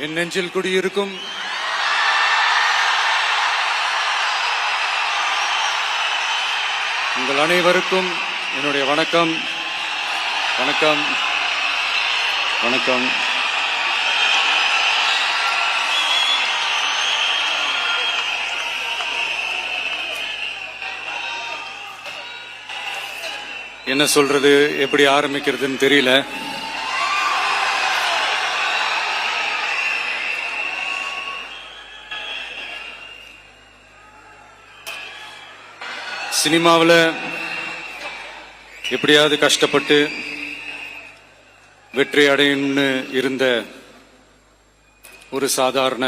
என் நெஞ்சில் குடியிருக்கும் உங்கள் அனைவருக்கும் என்னுடைய வணக்கம். வணக்கம் வணக்கம். என்ன சொல்றது, எப்படி ஆரம்பிக்கிறதுன்னு தெரியல. சினிமாவில் எப்படியாவது கஷ்டப்பட்டு வெற்றி அடையணும்னு இருந்த ஒரு சாதாரண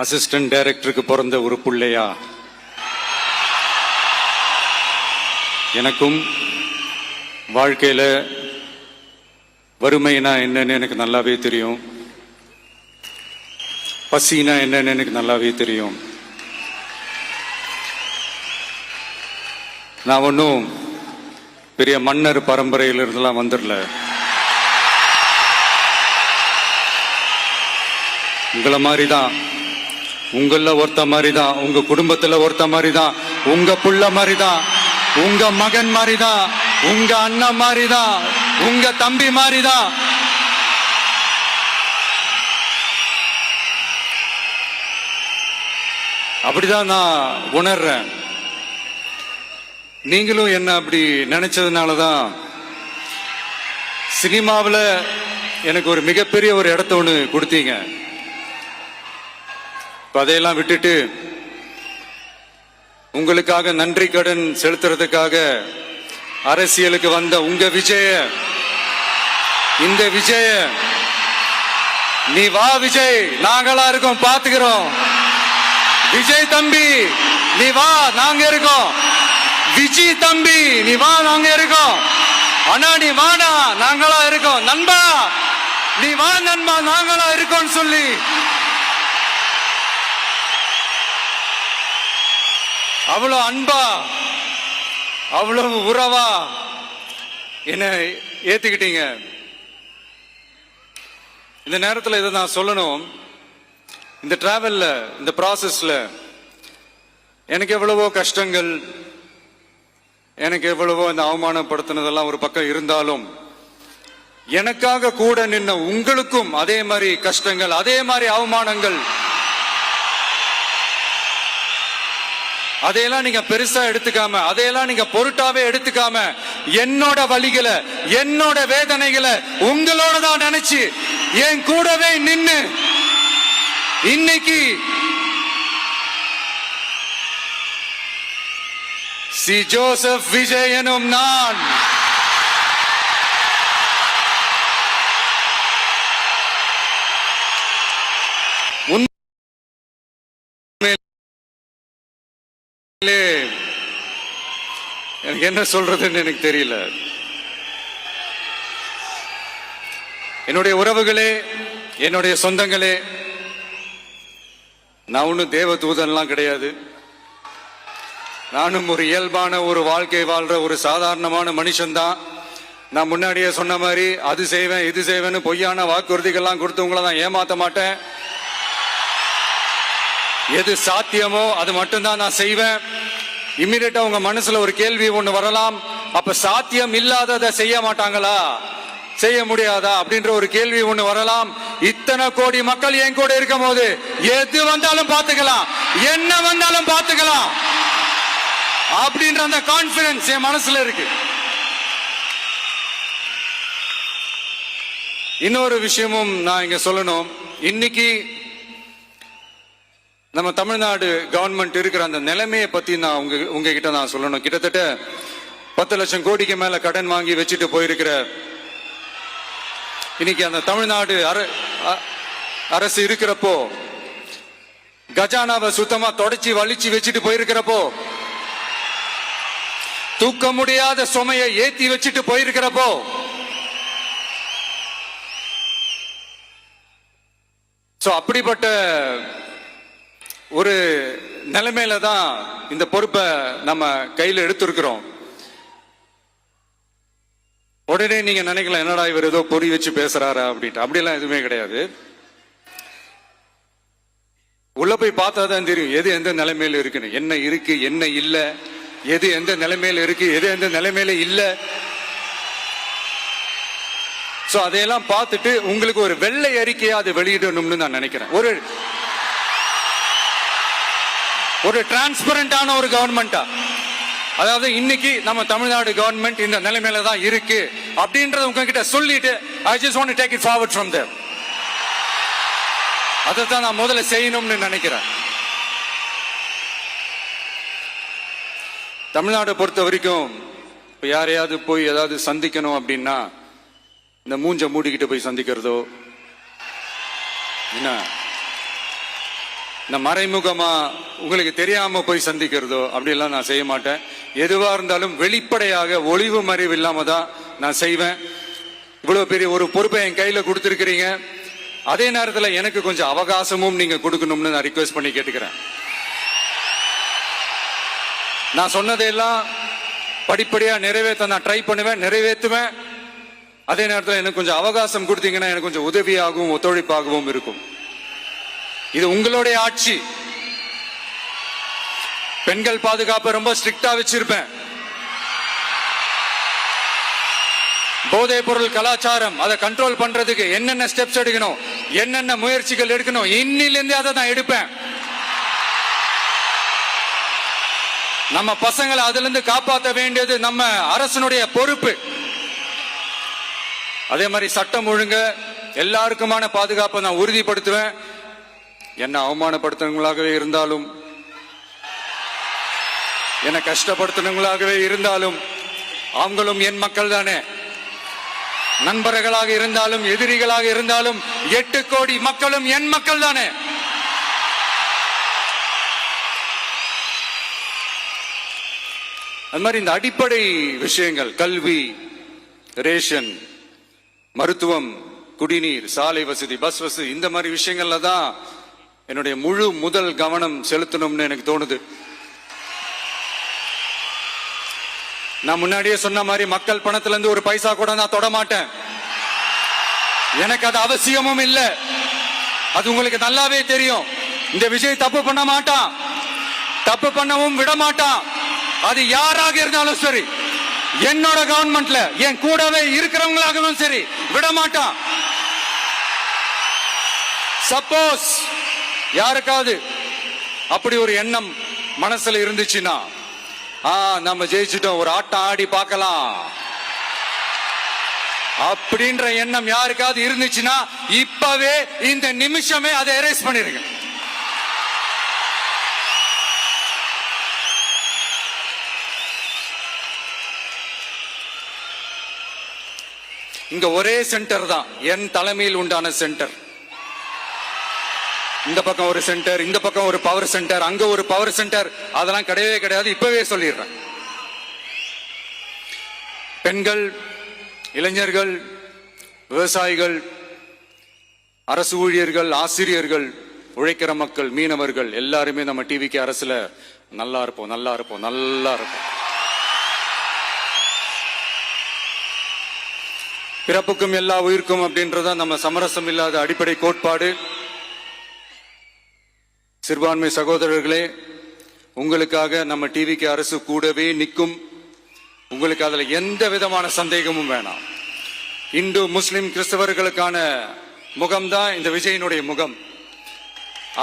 அசிஸ்டன்ட் டைரக்டருக்கு பிறந்த ஒரு பிள்ளையா எனக்கும் வாழ்க்கையில வறுமைனா என்னன்னு எனக்கு நல்லாவே தெரியும், பசினா என்னன்னு எனக்கு நல்லாவே தெரியும். நான் ஒன்றும் பெரிய மன்னர் பரம்பரையிலிருந்தெல்லாம் வந்துடல. உங்களை மாதிரி தான், உங்கள ஒருத்த மாதிரி தான், உங்க குடும்பத்துல ஒருத்த மாதிரி தான், உங்க புள்ள மாதிரி தான், உங்க மகன் மாதிரி தான், உங்க அண்ணன் மாதிரி தான், உங்க தம்பி மாதிரி தான். அப்படிதான் நான் உணர்றேன். நீங்களும் என்ன அப்படி நினைச்சதுனாலதான் சினிமாவில் எனக்கு ஒரு மிகப்பெரிய ஒரு இடத்த ஒன்று கொடுத்தீங்க. அதையெல்லாம் விட்டுட்டு உங்களுக்காக நன்றி கடன் செலுத்துறதுக்காக அரசியலுக்கு வந்த உங்க விஜய, இந்த விஜய, நீ வா விஜய், நாங்களா இருக்கோம், பாத்துக்கிறோம். விஜய் தம்பி நீ வா, நாங்க இருக்கோம். விஜி தம்பி நீ வா, நாங்க இருக்கோம். அண்ணா நீ வாடா, நாங்களா இருக்கோம். நண்பா நீ வா நண்பா, நாங்களா இருக்கோம் சொல்லி அவ்வளவு அன்பா, அவ்வளவு உறவா என்ன ஏத்துக்கிட்டீங்க. இந்த நேரத்தில் இதை நான் சொல்லணும். இந்த டிராவல்ல, இந்த ப்ராசஸ்ல எனக்கு எவ்வளவோ கஷ்டங்கள், எனக்கு எவ்வளவோ இந்த அவமானப்படுத்தினதெல்லாம் ஒரு பக்கம் இருந்தாலும், எனக்காக கூட நின்ன உங்களுக்கும் அதே மாதிரி கஷ்டங்கள், அதே மாதிரி அவமானங்கள், அதையெல்லாம் நீங்க பெருசா எடுத்துக்காம, அதையெல்லாம் நீங்க பொருட்டாவே எடுத்துக்காம, என்னோட வலிகளை, என்னோட வேதனைகளை உங்களோட தான் நினைச்சு என் கூடவே நின்னு இன்னைக்கு சி ஜோசப் விஜய் எனும் நான் எனக்கு என்ன சொல்றதுன்னு எனக்கு தெரியல. என்னுடைய உறவுகளே, என்னுடைய சொந்தங்களே, நான் ஒன்னும் தேவ தூதன்லாம் கிடையாது. நானும் ஒரு இயல்பான ஒரு வாழ்க்கை வாழ்ற ஒரு சாதாரணமான மனுஷன்தான். நான் முன்னாடியே சொன்ன மாதிரி அது செய்வேன் இது செய்வேன்னு பொய்யான வாக்குறுதிகள்லாம் கொடுத்தவங்கள தான் ஏமாத்த மாட்டேன். எது சாத்தியமோ அது மட்டும்தான் நான் செய்வேன். இம்மிடியட்டா உங்க மனசுல ஒரு கேள்வி ஒண்ணு வரலாம், அப்ப சாத்தியம் இல்லாததை செய்ய மாட்டாங்களா, செய்ய முடியாதா அப்படின்ற ஒரு கேள்வி ஒண்ணு வரலாம். இத்தனை கோடி மக்கள் என் கூட இருக்கும் போது எது வந்தாலும் பாத்துக்கலாம், என்ன வந்தாலும் பாத்துக்கலாம் அப்படின்ற அந்த கான்பிடன்ஸ் என் மனசுல இருக்கு. இன்னொரு விஷயமும் நான் இங்க சொல்லணும். இன்னைக்கு நம்ம தமிழ்நாடு கவர்மெண்ட் இருக்கிற அந்த நிலைமையை பத்தி நான் உங்ககிட்ட நான் சொல்லணும். கிட்டத்தட்ட 10 லட்சம் கோடிக்கு மேல கடன் வாங்கி வச்சுட்டு போயிருக்கிற இன்னைக்கு அந்த தமிழ்நாடு அரசு இருக்கிறப்போ, கஜானாவை சுத்தமா தொடச்சி வலிச்சு வச்சுட்டு போயிருக்கிறப்போ, தூக்க முடியாத சுமையை ஏத்தி வச்சுட்டு போயிருக்கிறப்போ, அப்படிப்பட்ட ஒரு நிலைமையில தான் இந்த பொறுப்பை நம்ம கையில் எடுத்திருக்கிறோம். உடனே நீங்க நினைக்கலாம், என்னடா இவர் ஏதோ பொறி வச்சு பேசுறாரா அப்படின்ட்டு. அப்படிலாம் எதுவுமே கிடையாது. உள்ள போய் பார்த்தா தான் தெரியும் எது எந்த நிலைமையில இருக்குன்னு, என்ன இருக்கு என்ன இல்ல, எது எந்த நிலைமையில இருக்கு எது எந்த நிலைமையில இல்ல. சோ அதையெல்லாம் பார்த்துட்டு உங்களுக்கு ஒரு வெள்ளை அறிக்கையா அதை வெளியிடணும்னு நான் நினைக்கிறேன். ஒரு டிரான்ஸ்பரண்டான ஒரு கவர்மெண்டா, அதாவது இன்னைக்கு நம்ம தமிழ்நாடு கவர்மெண்ட் இந்த நிலைமையில தான் இருக்கு அப்படின்றத உங்ககிட்ட சொல்லிட்டு I just want to take it forward from there. அதைத்தான் நான் முதல்ல செய்யணும்னு நினைக்கிறேன். தமிழ்நாட்டை பொறுத்த வரைக்கும் இப்ப யாரையாவது போய் ஏதாவது சந்திக்கணும் அப்படின்னா இந்த மூஞ்ச மூடிக்கிட்டு போய் சந்திக்கிறதோ, என்ன இந்த மறைமுகமா உங்களுக்கு தெரியாம போய் சந்திக்கிறதோ அப்படியெல்லாம் நான் செய்ய மாட்டேன். எதுவா இருந்தாலும் வெளிப்படையாக ஒளிவு மறைவு இல்லாம தான் நான் செய்வேன். இவ்வளவு பெரிய ஒரு பொறுப்பை என் கையில கொடுத்திருக்கிறீங்க. அதே நேரத்தில் எனக்கு கொஞ்சம் அவகாசமும் நீங்க கொடுக்கணும்னு நான் ரிக்வெஸ்ட் பண்ணி கேட்டுக்கிறேன். நான் சொன்னதையெல்லாம் படிப்படியா நிறைவேற்ற நான் ட்ரை பண்ணுவேன், நிறைவேற்றுவேன். அதே நேரத்தில் எனக்கு கொஞ்சம் அவகாசம் கொடுத்தீங்கன்னா எனக்கு கொஞ்சம் உதவியாகவும் ஒத்துழைப்பாகவும் இருக்கும். இது உங்களுடைய ஆட்சி. பெண்கள் பாதுகாப்பை ரொம்ப ஸ்ட்ரிக்டா வச்சிருப்பேன். போதைப் பொருள் கலாச்சாரம் அதை கண்ட்ரோல் பண்றதுக்கு என்னென்ன ஸ்டெப்ஸ் எடுக்கணும், என்னென்ன முயற்சிகள் எடுக்கணும், இன்னிலிருந்து அதை நான் எடுப்பேன். நம்ம பசங்களை அதுல இருந்து காப்பாற்ற வேண்டியது நம்ம அரசனுடைய பொறுப்பு. அதே மாதிரி சட்டம் ஒழுங்கு எல்லாருக்குமான பாதுகாப்பை நான் உறுதிப்படுத்துவேன். என்ன அவமானப்படுத்துறவங்களாகவே இருந்தாலும், என்ன கஷ்டப்படுத்துறவங்களாகவே இருந்தாலும் அவங்களும் என் மக்கள் தானே. நண்பர்களாக இருந்தாலும் எதிரிகளாக இருந்தாலும் 8 கோடி மக்களும் என் மக்கள் தானே. அது மாதிரி இந்த அடிப்படை விஷயங்கள், கல்வி, ரேஷன், மருத்துவம், குடிநீர், சாலை வசதி, பஸ் வசதி, இந்த மாதிரி விஷயங்கள்ல தான் என்னுடைய முதல் கவனம் செலுத்தணும்னு எனக்கு தோணுது. நான் முன்னாடியே சொன்ன மாதிரி மக்கள் பணத்துல இருந்து ஒரு பைசா கூட நான் தொட மாட்டேன். எனக்கு அது அவசியமும் இல்லை. அது உங்களுக்கு நல்லாவே தெரியும். இந்த விஜய் தப்பு பண்ண மாட்டான், தப்பு பண்ணவும் விட மாட்டான். அது யாராக இருந்தாலும் சரி, என்னோட கவர்மெண்ட்ல என் கூடவே இருக்கிறவங்களாகவும் சரி விட மாட்டான். சப்போஸ் யாருக்காவது அப்படி ஒரு எண்ணம் மனசுல இருந்துச்சுன்னா, நம்ம ஜெயிச்சிட்டோம், ஒரு ஆட்டம் ஆடி பார்க்கலாம் அப்படின்ற எண்ணம் யாருக்காவது இருந்துச்சுன்னா இப்பவே இந்த நிமிஷமே அதை எரேஸ் பண்ணிருங்க. இங்க ஒரே சென்டர் தான், என் தலைமையில் உண்டான சென்டர். இந்த பக்கம் ஒரு சென்டர், இந்த பக்கம் ஒரு பவர் சென்டர், அங்க ஒரு பவர் சென்டர், அதெல்லாம் கிடையவே கிடையாது. இப்பவே சொல்லிடுறேன். பெண்கள், இளைஞர்கள், விவசாயிகள், அரசு ஊழியர்கள், ஆசிரியர்கள், உழைக்கிற மக்கள், மீனவர்கள் எல்லாருமே நம்ம டிவிக்கு அரசுல நல்லா இருப்போம், நல்லா இருப்போம், நல்லா இருப்போம். பிறப்புக்கும் எல்லா உயிர்க்கும் அப்படின்றத நம்ம சமரசம் இல்லாத அடிப்படை கோட்பாடு. சிறுபான்மை சகோதரர்களே, உங்களுக்காக நம்ம டிவிக்கு அரசு கூடவே நிற்கும். உங்களுக்கு அதுல எந்த விதமான சந்தேகமும் வேணாம். இந்து, முஸ்லிம், கிறிஸ்தவர்களுக்கான முகம்தான் இந்த விஜயனுடைய முகம்.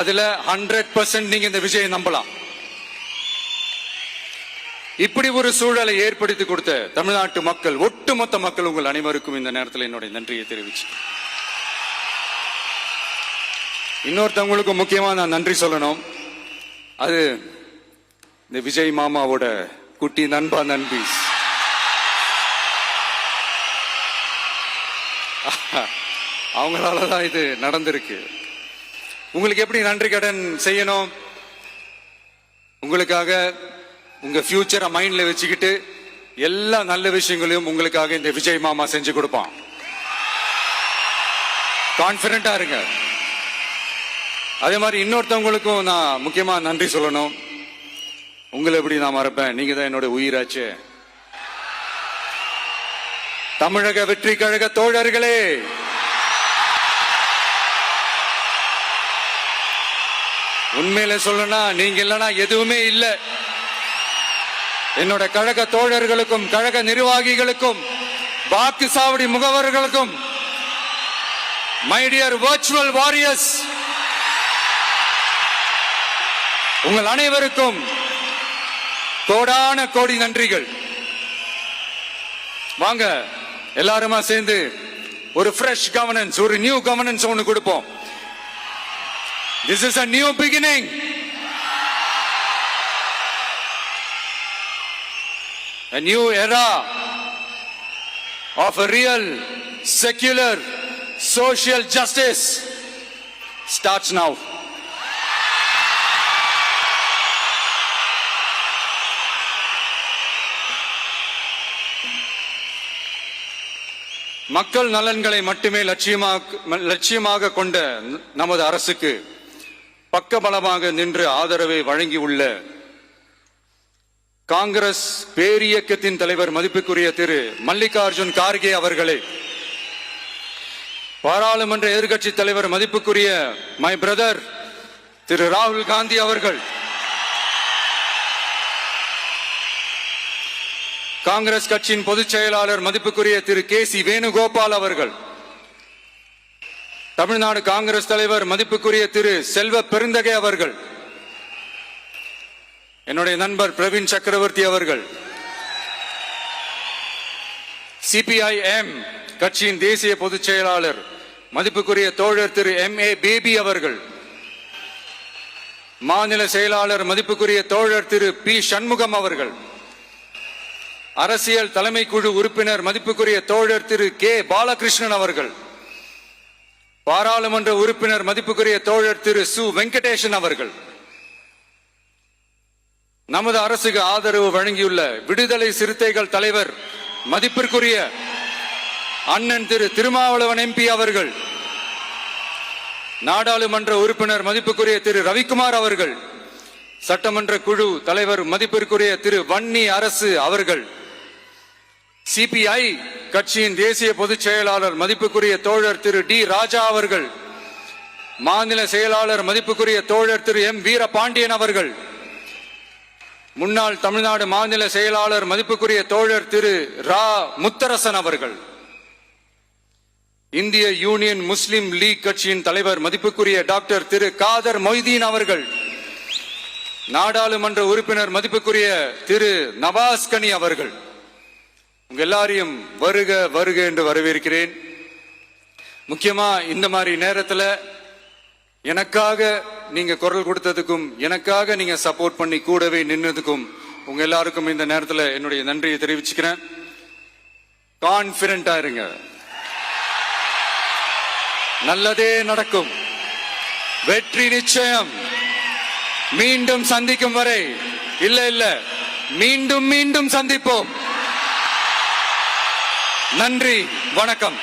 அதுல 100% நீங்க இந்த விஜயை நம்பலாம். இப்படி ஒரு சூழலை ஏற்படுத்தி கொடுத்த தமிழ்நாட்டு மக்கள், ஒட்டுமொத்த மக்கள், உங்கள் அனைவருக்கும் இந்த நேரத்தில் என்னுடைய நன்றியை தெரிவிச்சு, இன்னொருத்தவங்களுக்கு முக்கியமா நான் நன்றி சொல்லணும். அது இந்த விஜய் மாமாவோட குட்டி நண்பா, நண்பி. அவங்களாலதான் இது நடந்திருக்கு. உங்களுக்கு எப்படி நன்றி கடன் செய்யணும்? உங்களுக்காக உங்க ஃபியூச்சரை மைண்ட்ல வச்சுக்கிட்டு எல்லா நல்ல விஷயங்களையும் உங்களுக்காக இந்த விஜய் மாமா செஞ்சு கொடுப்பான். கான்பிடண்டா இருங்க. அதே மாதிரி இன்னொருத்தவங்களுக்கும் நான் முக்கியமா நன்றி சொல்லணும். உங்களை எப்படி நான் மறப்பேன்? நீங்க தான் என்னோட உயிராச்சு. தமிழக வெற்றி கழக தோழர்களே, உண்மையில சொல்லணும்னா நீங்க இல்லைன்னா எதுவுமே இல்லை. என்னோட கழக தோழர்களுக்கும் கழக நிர்வாகிகளுக்கும் வாக்கு சாவடி முகவர்களுக்கும், மை டியர் வர்ச்சுவல் வாரியர்ஸ், உங்கள் அனைவருக்கும் கோடான கோடி நன்றிகள். வாங்க எல்லாருமா சேர்ந்து ஒரு ஃப்ரெஷ் கவர்னன்ஸ், ஒரு நியூ கவர்னன்ஸ் ஒன்னு கொடுப்போம். This is a new beginning. A new era of a real secular social justice starts now. மக்கள் நலன்களை மட்டுமே லட்சியமாக கொண்ட நமது அரசுக்கு பக்கபலமாக நின்று ஆதரவை வழங்கியுள்ள காங்கிரஸ் பேரியக்கத்தின் தலைவர் மதிப்புக்குரிய திரு மல்லிகார்ஜுன் கார்கே அவர்களே, பாராளுமன்ற எதிர்க்கட்சி தலைவர் மதிப்புக்குரிய மை பிரதர் திரு ராகுல் காந்தி அவர்கள், காங்கிரஸ் கட்சியின் பொதுச் செயலாளர் மதிப்புக்குரிய திரு கே.சி. வேணுகோபால் அவர்கள், தமிழ்நாடு காங்கிரஸ் தலைவர் மதிப்புக்குரிய திரு செல்வ பெருந்தகை அவர்கள், என்னுடைய நண்பர் பிரவீன் சக்கரவர்த்தி அவர்கள், சிபிஐஎம் கட்சியின் தேசிய பொதுச் செயலாளர் மதிப்புக்குரிய தோழர் திரு M.A. பேபி அவர்கள், மாநில செயலாளர் மதிப்புக்குரிய தோழர் திரு பி. சண்முகம் அவர்கள், அரசியல் தலைமை குழு உறுப்பினர் மதிப்புக்குரிய தோழர் திரு கே. பாலகிருஷ்ணன் அவர்கள், பாராளுமன்ற உறுப்பினர் மதிப்புக்குரிய தோழர் திரு சு. வெங்கடேசன் அவர்கள், நமது அரசுக்கு ஆதரவு வழங்கியுள்ள விடுதலை சிறுத்தைகள் தலைவர் மதிப்பிற்குரிய அண்ணன் திரு திருமாவளவன் MP அவர்கள், நாடாளுமன்ற உறுப்பினர் மதிப்புக்குரிய திரு ரவிக்குமார் அவர்கள், சட்டமன்ற குழு தலைவர் மதிப்பிற்குரிய திரு வன்னி அரசு அவர்கள், சிபிஐ கட்சியின் தேசிய பொதுச் செயலாளர் மதிப்புக்குரிய தோழர் திரு டி. ராஜா அவர்கள், மாநில செயலாளர் மதிப்புக்குரிய தோழர் திரு M. வீரபாண்டியன் அவர்கள், முன்னாள் தமிழ்நாடு மாநில செயலாளர் மதிப்புக்குரிய தோழர் திரு ரா. முத்தரசன் அவர்கள், இந்திய யூனியன் முஸ்லிம் லீக் கட்சியின் தலைவர் மதிப்புக்குரிய டாக்டர் திரு காதர் மொய்தீன் அவர்கள், நாடாளுமன்ற உறுப்பினர் மதிப்புக்குரிய திரு நவாஸ் கனி அவர்கள், உங்க எல்லாரையும் வருக வருக என்று வரவேற்கிறேன். முக்கியமா இந்த மாதிரி நேரத்தில் எனக்காக நீங்க குரல் கொடுத்ததுக்கும், எனக்காக நீங்க சப்போர்ட் பண்ணி கூடவே நின்னதுக்கும் உங்க எல்லாருக்கும் இந்த நேரத்தில் என்னுடைய நன்றியை தெரிவிச்சுக்கிறேன். கான்பிடண்டா இருங்க, நல்லதே நடக்கும், வெற்றி நிச்சயம். மீண்டும் சந்திக்கும் வரை இல்ல மீண்டும் மீண்டும் சந்திப்போம். நன்றி, வணக்கம்.